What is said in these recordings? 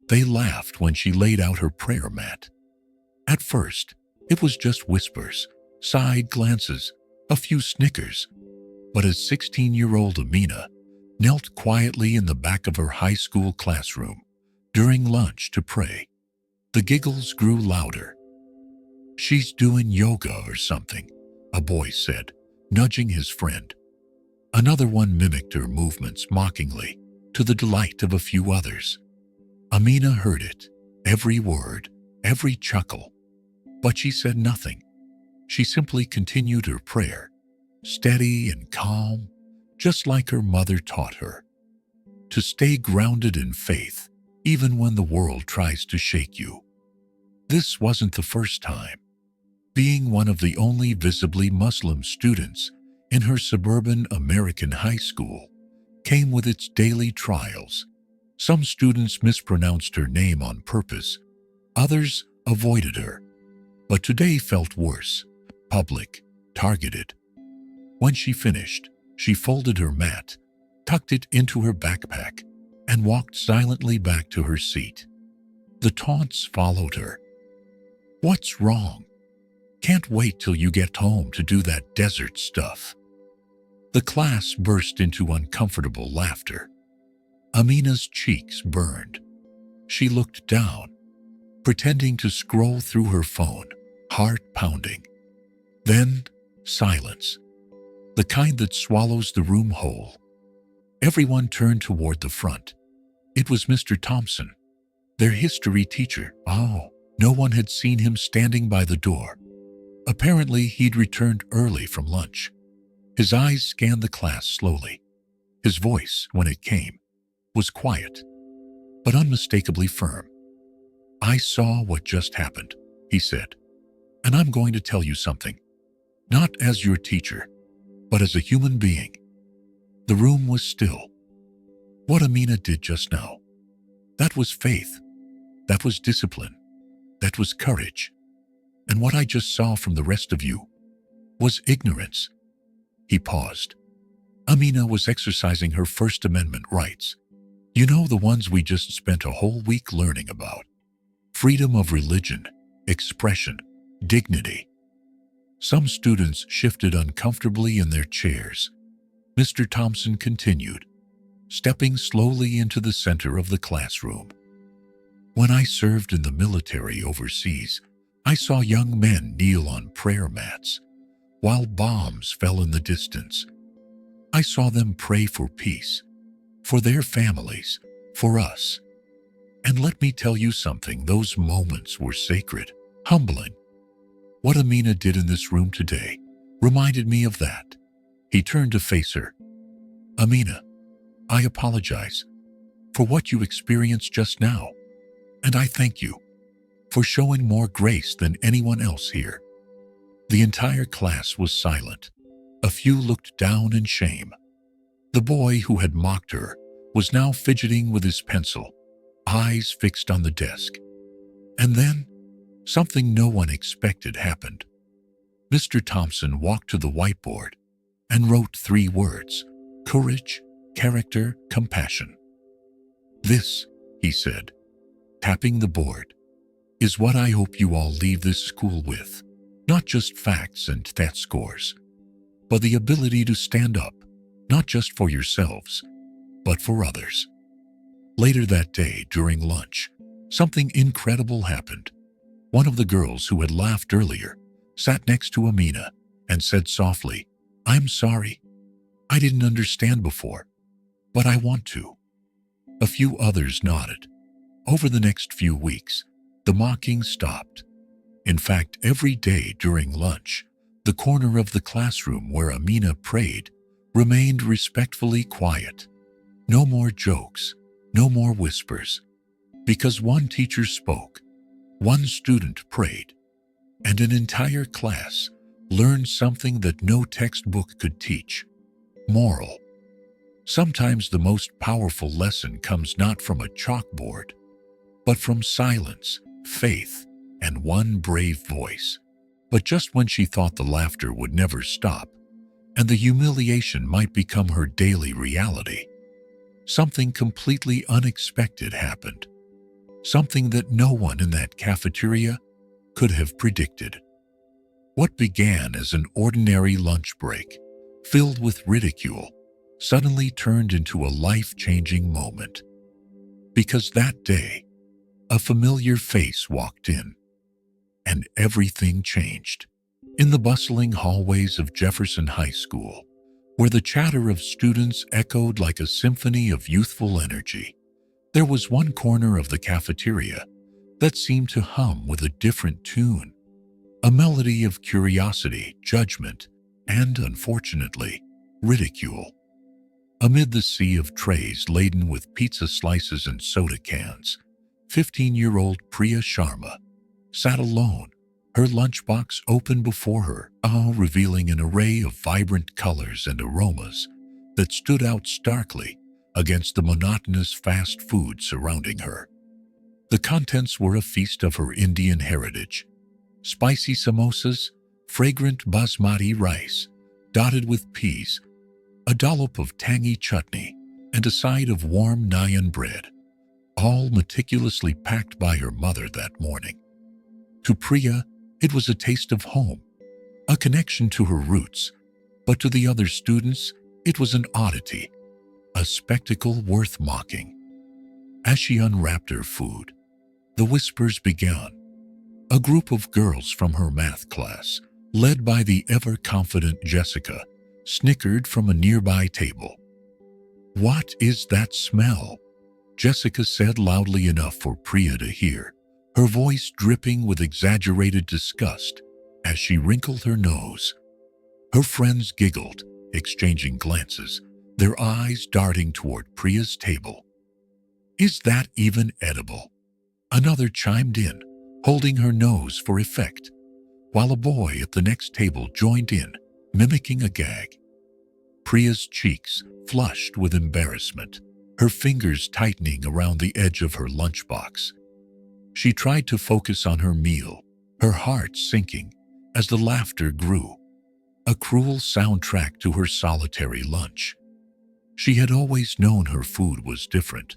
They laughed when she laid out her prayer mat. At first, it was just whispers, side glances, a few snickers. But as 16-year-old Amina knelt quietly in the back of her high school classroom during lunch to pray, the giggles grew louder. "She's doing yoga or something," a boy said, nudging his friend. Another one mimicked her movements mockingly, to the delight of a few others. Amina heard it, every word, every chuckle. But she said nothing. She simply continued her prayer, steady and calm, just like her mother taught her. To stay grounded in faith, even when the world tries to shake you. This wasn't the first time. Being one of the only visibly Muslim students in her suburban American high school came with its daily trials. Some students mispronounced her name on purpose. Others avoided her. But today felt worse, public, targeted. When she finished, she folded her mat, tucked it into her backpack, and walked silently back to her seat. The taunts followed her. "What's wrong? Can't wait till you get home to do that desert stuff." The class burst into uncomfortable laughter. Amina's cheeks burned. She looked down, pretending to scroll through her phone, heart pounding. Then, silence, the kind that swallows the room whole. Everyone turned toward the front. It was Mr. Thompson, their history teacher. Oh, no one had seen him standing by the door. Apparently, he'd returned early from lunch. His eyes scanned the class slowly. His voice, when it came, was quiet, but unmistakably firm. "I saw what just happened," he said, "and I'm going to tell you something. Not as your teacher, but as a human being." The room was still. What Amina did just now, that was faith. That was discipline. That was courage. And what I just saw from the rest of you was ignorance. He paused. Amina was exercising her First Amendment rights. You know, the ones we just spent a whole week learning about. Freedom of religion, expression, dignity. Some students shifted uncomfortably in their chairs. Mr. Thompson continued, stepping slowly into the center of the classroom. "When I served in the military overseas, I saw young men kneel on prayer mats while bombs fell in the distance. I saw them pray for peace, for their families, for us. And let me tell you something, those moments were sacred, humbling. What Amina did in this room today reminded me of that." He turned to face her. "Amina, I apologize for what you experienced just now, and I thank you for showing more grace than anyone else here." The entire class was silent. A few looked down in shame. The boy who had mocked her was now fidgeting with his pencil, eyes fixed on the desk. And then, something no one expected happened. Mr. Thompson walked to the whiteboard and wrote 3 words: courage, character, compassion. "This," he said, tapping the board, "is what I hope you all leave this school with. Not just facts and stat scores, but the ability to stand up, not just for yourselves, but for others." Later that day, during lunch, something incredible happened. One of the girls who had laughed earlier sat next to Amina and said softly, "I'm sorry. I didn't understand before, but I want to." A few others nodded. Over the next few weeks, the mocking stopped. In fact, every day during lunch, the corner of the classroom where Amina prayed remained respectfully quiet. No more jokes, no more whispers. Because one teacher spoke, one student prayed, and an entire class learned something that no textbook could teach: moral. Sometimes the most powerful lesson comes not from a chalkboard, but from silence, faith, and one brave voice. But just when she thought the laughter would never stop, and the humiliation might become her daily reality, something completely unexpected happened. something that no one in that cafeteria could have predicted. What began as an ordinary lunch break, filled with ridicule, suddenly turned into a life-changing moment. Because that day, a familiar face walked in, and everything changed. In the bustling hallways of Jefferson High School, where the chatter of students echoed like a symphony of youthful energy, there was one corner of the cafeteria that seemed to hum with a different tune, a melody of curiosity, judgment, and, unfortunately, ridicule. Amid the sea of trays laden with pizza slices and soda cans, 15-year-old Priya Sharma sat alone, her lunchbox open before her, all revealing an array of vibrant colors and aromas that stood out starkly against the monotonous fast food surrounding her. The contents were a feast of her Indian heritage: spicy samosas, fragrant basmati rice, dotted with peas, a dollop of tangy chutney, and a side of warm naan bread, all meticulously packed by her mother that morning. To Priya, it was a taste of home, a connection to her roots, but to the other students, it was an oddity, a spectacle worth mocking. As she unwrapped her food, the whispers began. A group of girls from her math class, led by the ever-confident Jessica, snickered from a nearby table. "What is that smell?" Jessica said loudly enough for Priya to hear, her voice dripping with exaggerated disgust as she wrinkled her nose. Her friends giggled, exchanging glances, their eyes darting toward Priya's table. "Is that even edible?" Another chimed in, holding her nose for effect, while a boy at the next table joined in, mimicking a gag. Priya's cheeks flushed with embarrassment, her fingers tightening around the edge of her lunchbox. She tried to focus on her meal, her heart sinking as the laughter grew, a cruel soundtrack to her solitary lunch. She had always known her food was different,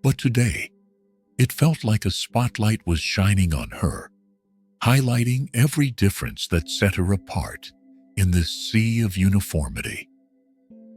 but today, it felt like a spotlight was shining on her, highlighting every difference that set her apart in this sea of uniformity.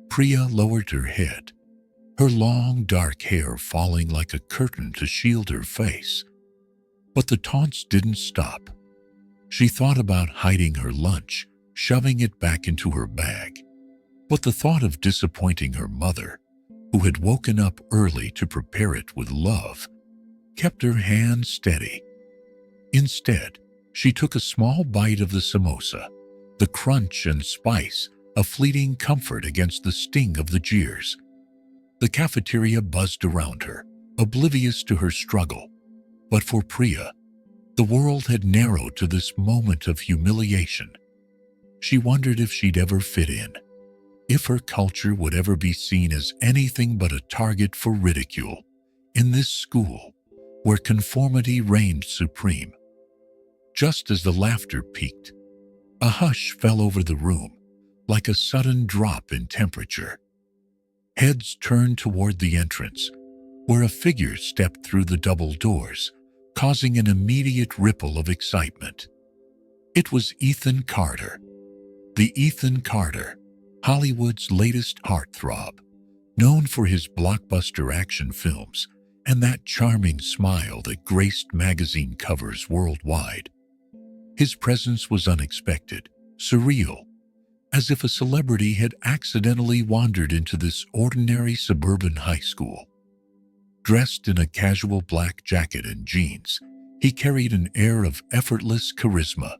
Priya lowered her head, her long dark hair falling like a curtain to shield her face. But the taunts didn't stop. She thought about hiding her lunch, shoving it back into her bag. But the thought of disappointing her mother, who had woken up early to prepare it with love, kept her hand steady. Instead, she took a small bite of the samosa, the crunch and spice, a fleeting comfort against the sting of the jeers. The cafeteria buzzed around her, oblivious to her struggle. But for Priya, the world had narrowed to this moment of humiliation. She wondered if she'd ever fit in, if her culture would ever be seen as anything but a target for ridicule in this school where conformity reigned supreme. Just as the laughter peaked, a hush fell over the room, like a sudden drop in temperature. Heads turned toward the entrance, where a figure stepped through the double doors, causing an immediate ripple of excitement. It was Ethan Carter. The Ethan Carter, Hollywood's latest heartthrob, known for his blockbuster action films and that charming smile that graced magazine covers worldwide. His presence was unexpected, surreal, as if a celebrity had accidentally wandered into this ordinary suburban high school. Dressed in a casual black jacket and jeans, he carried an air of effortless charisma.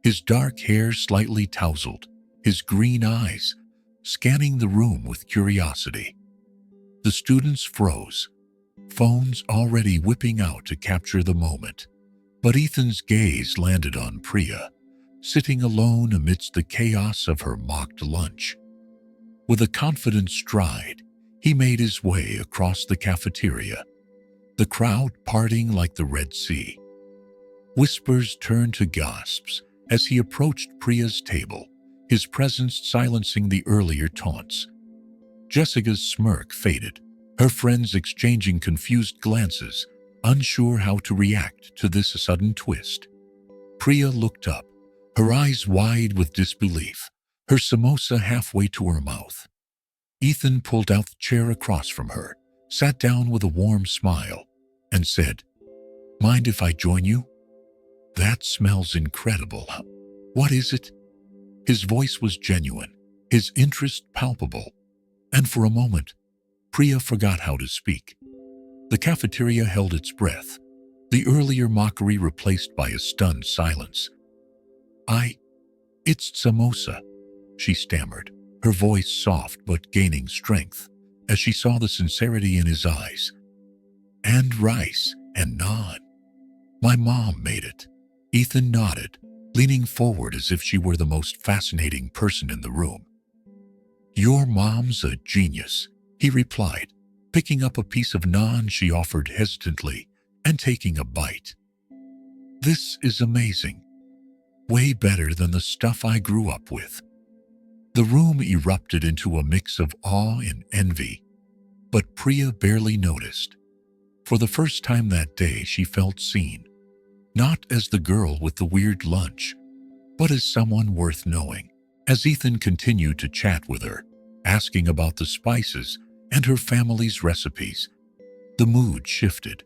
His dark hair slightly tousled, his green eyes scanning the room with curiosity. The students froze, phones already whipping out to capture the moment. But Ethan's gaze landed on Priya, sitting alone amidst the chaos of her mocked lunch. With a confident stride, he made his way across the cafeteria, the crowd parting like the Red Sea. Whispers turned to gasps as he approached Priya's table, his presence silencing the earlier taunts. Jessica's smirk faded, her friends exchanging confused glances unsure how to react to this sudden twist. Priya looked up, her eyes wide with disbelief, her samosa halfway to her mouth. Ethan pulled out the chair across from her, sat down with a warm smile, and said, "Mind if I join you? That smells incredible. What is it?" His voice was genuine, his interest palpable, and for a moment, Priya forgot how to speak. The cafeteria held its breath, the earlier mockery replaced by a stunned silence. It's samosa," she stammered, her voice soft but gaining strength as she saw the sincerity in his eyes. "And rice and naan. My mom made it." Ethan nodded, leaning forward as if she were the most fascinating person in the room. "Your mom's a genius," he replied, picking up a piece of naan she offered hesitantly and taking a bite. "This is amazing. Way better than the stuff I grew up with." The room erupted into a mix of awe and envy, but Priya barely noticed. For the first time that day, she felt seen, not as the girl with the weird lunch, but as someone worth knowing. As Ethan continued to chat with her, asking about the spices and her family's recipes, the mood shifted.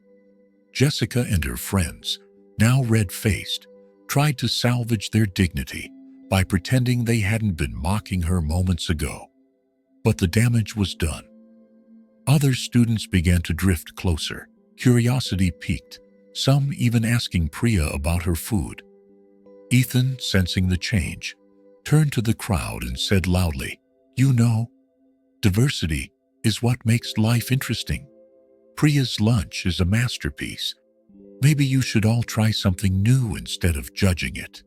Jessica and her friends, now red-faced, tried to salvage their dignity by pretending they hadn't been mocking her moments ago. But the damage was done. Other students began to drift closer. Curiosity piqued, some even asking Priya about her food. Ethan, sensing the change, turned to the crowd and said loudly, "You know, diversity is what makes life interesting. Priya's lunch is a masterpiece. Maybe you should all try something new instead of judging it."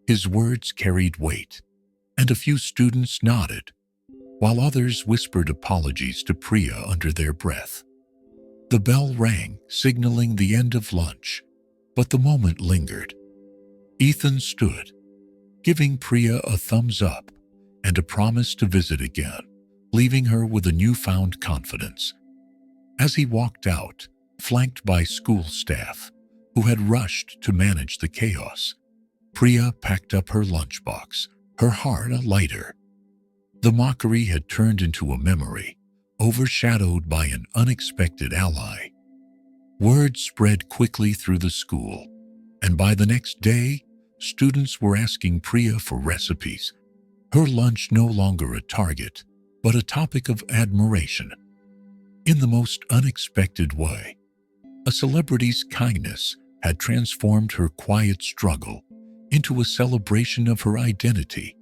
His words carried weight, and a few students nodded, while others whispered apologies to Priya under their breath. The bell rang, signaling the end of lunch, but the moment lingered. Ethan stood, giving Priya a thumbs up and a promise to visit again, leaving her with a newfound confidence. As he walked out, flanked by school staff who had rushed to manage the chaos, Priya packed up her lunchbox, her heart lighter. The mockery had turned into a memory, overshadowed by an unexpected ally. Word spread quickly through the school, and by the next day, students were asking Priya for recipes. Her lunch no longer a target, but a topic of admiration. In the most unexpected way, a celebrity's kindness had transformed her quiet struggle into a celebration of her identity,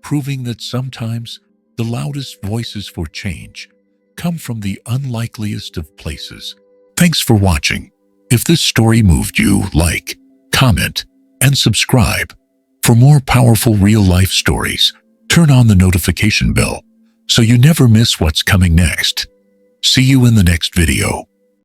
proving that sometimes the loudest voices for change come from the unlikeliest of places. Thanks for watching. If this story moved you, like, comment, and subscribe. For more powerful real-life stories, turn on the notification bell so you never miss what's coming next. See you in the next video.